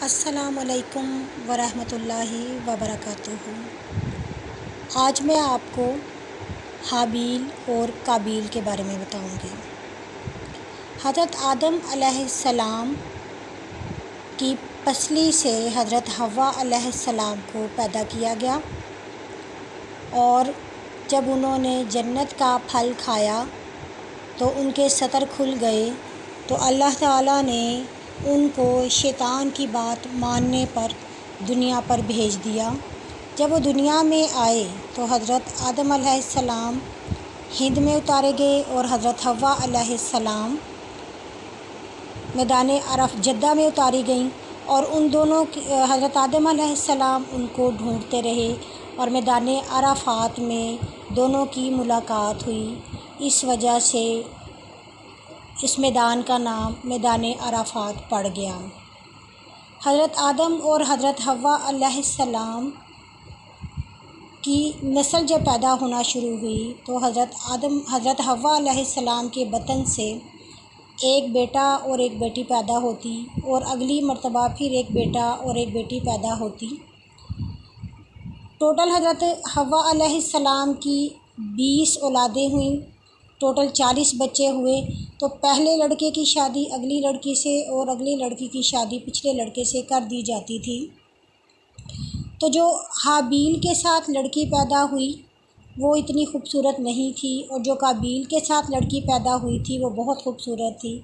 السلام علیکم ورحمۃ اللہ وبرکاتہ۔ آج میں آپ کو حابیل اور قابیل کے بارے میں بتاؤں گی۔ حضرت آدم علیہ السلام کی پسلی سے حضرت حوا علیہ السلام کو پیدا کیا گیا، اور جب انہوں نے جنت کا پھل کھایا تو ان کے سطر کھل گئے، تو اللہ تعالیٰ نے ان کو شیطان کی بات ماننے پر دنیا پر بھیج دیا۔ جب وہ دنیا میں آئے تو حضرت آدم علیہ السلام ہند میں اتارے گئے اور حضرت حوا علیہ السلام میدان جدہ میں اتاری گئیں، اور ان دونوں حضرت آدم علیہ السلام ان کو ڈھونڈتے رہے، اور میدان عرفات میں دونوں کی ملاقات ہوئی۔ اس وجہ سے اس میدان کا نام میدان عرفات پڑ گیا۔ حضرت آدم اور حضرت حوا علیہ السلام کی نسل جب پیدا ہونا شروع ہوئی تو حضرت حوا علیہ السلام کے بطن سے ایک بیٹا اور ایک بیٹی پیدا ہوتی، اور اگلی مرتبہ پھر ایک بیٹا اور ایک بیٹی پیدا ہوتی۔ ٹوٹل حضرت حوا علیہ السلام کی 20 اولادیں ہوئیں، ٹوٹل 40 بچے ہوئے۔ تو پہلے لڑکے کی شادی اگلی لڑکی سے اور اگلی لڑکی کی شادی پچھلے لڑکے سے کر دی جاتی تھی۔ تو جو حابیل کے ساتھ لڑکی پیدا ہوئی وہ اتنی خوبصورت نہیں تھی، اور جو قابیل کے ساتھ لڑکی پیدا ہوئی تھی وہ بہت خوبصورت تھی۔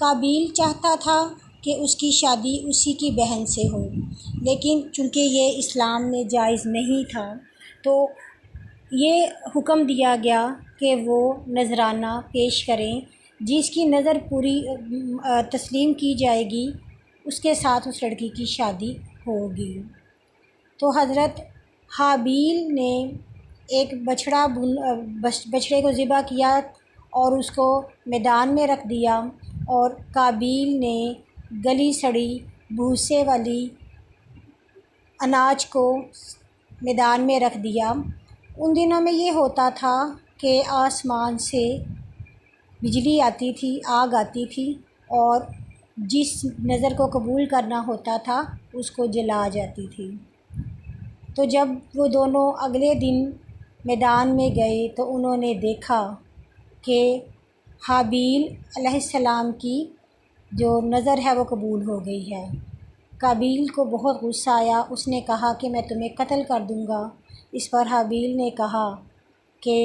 قابیل چاہتا تھا کہ اس کی شادی اسی کی بہن سے ہو، لیکن چونکہ یہ اسلام میں جائز نہیں تھا تو یہ حکم دیا گیا کہ وہ نذرانہ پیش کریں، جس کی نظر پوری تسلیم کی جائے گی اس کے ساتھ اس لڑکی کی شادی ہوگی۔ تو حضرت حابیل نے ایک بچڑے کو ذبح کیا اور اس کو میدان میں رکھ دیا، اور قابیل نے گلی سڑی بھوسے والی اناج کو میدان میں رکھ دیا۔ ان دنوں میں یہ ہوتا تھا کہ آسمان سے بجلی آتی تھی، آگ آتی تھی، اور جس نظر کو قبول کرنا ہوتا تھا اس کو جلا جاتی تھی۔ تو جب وہ دونوں اگلے دن میدان میں گئے تو انہوں نے دیکھا کہ حابیل علیہ السلام کی جو نظر ہے وہ قبول ہو گئی ہے۔ قابیل کو بہت غصہ آیا، اس نے کہا کہ میں تمہیں قتل کر دوں گا۔ اس پر حابیل نے کہا کہ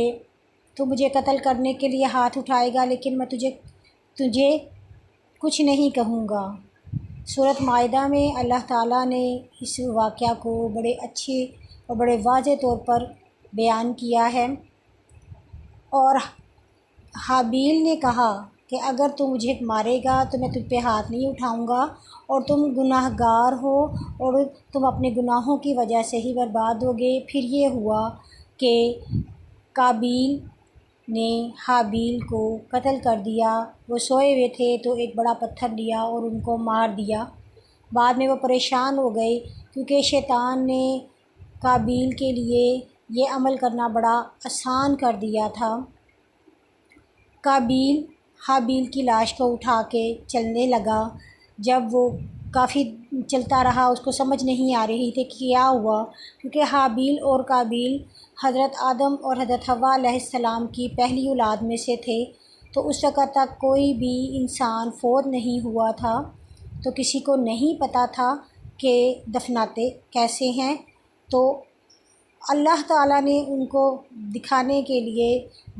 تو مجھے قتل کرنے کے لیے ہاتھ اٹھائے گا، لیکن میں تجھے کچھ نہیں کہوں گا۔ سورۃ مائدہ میں اللہ تعالیٰ نے اس واقعہ کو بڑے اچھے اور بڑے واضح طور پر بیان کیا ہے، اور حابیل نے کہا کہ اگر تم مجھے مارے گا تو میں تجھ پہ ہاتھ نہیں اٹھاؤں گا، اور تم گناہ گار ہو اور تم اپنے گناہوں کی وجہ سے ہی برباد ہوگے۔ پھر یہ ہوا کہ قابیل نے حابیل کو قتل کر دیا۔ وہ سوئے ہوئے تھے تو ایک بڑا پتھر لیا اور ان کو مار دیا۔ بعد میں وہ پریشان ہو گئے کیونکہ شیطان نے قابیل کے لیے یہ عمل کرنا بڑا آسان کر دیا تھا۔ قابیل حابیل کی لاش کو اٹھا کے چلنے لگا۔ جب وہ کافی چلتا رہا اس کو سمجھ نہیں آ رہی تھی کہ کیا ہوا، کیونکہ حابیل اور قابیل حضرت آدم اور حضرت حوا علیہ السلام کی پہلی اولاد میں سے تھے، تو اس وقت تک کوئی بھی انسان فوت نہیں ہوا تھا، تو کسی کو نہیں پتہ تھا کہ دفناتے کیسے ہیں۔ تو اللہ تعالیٰ نے ان کو دکھانے کے لیے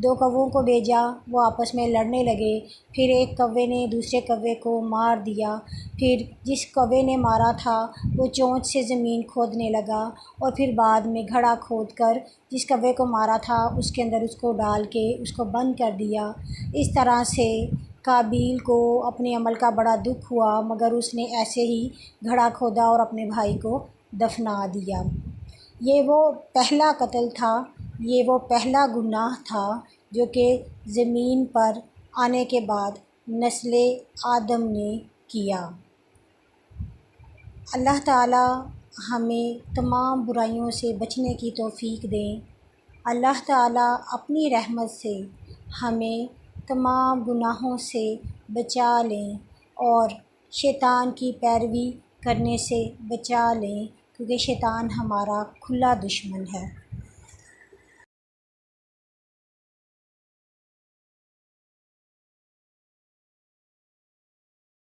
2 کووں کو بھیجا، وہ آپس میں لڑنے لگے۔ پھر ایک کوے نے دوسرے کوے کو مار دیا، پھر جس کوے نے مارا تھا وہ چونچ سے زمین کھودنے لگا، اور پھر بعد میں گھڑا کھود کر جس کوے کو مارا تھا اس کے اندر اس کو ڈال کے اس کو بند کر دیا۔ اس طرح سے قابیل کو اپنے عمل کا بڑا دکھ ہوا، مگر اس نے ایسے ہی گھڑا کھودا اور اپنے بھائی کو دفنا دیا۔ یہ وہ پہلا قتل تھا، یہ وہ پہلا گناہ تھا جو کہ زمین پر آنے کے بعد نسل آدم نے کیا۔ اللہ تعالیٰ ہمیں تمام برائیوں سے بچنے کی توفیق دیں۔ اللہ تعالیٰ اپنی رحمت سے ہمیں تمام گناہوں سے بچا لیں اور شیطان کی پیروی کرنے سے بچا لیں، کیونکہ شیطان ہمارا کھلا دشمن ہے۔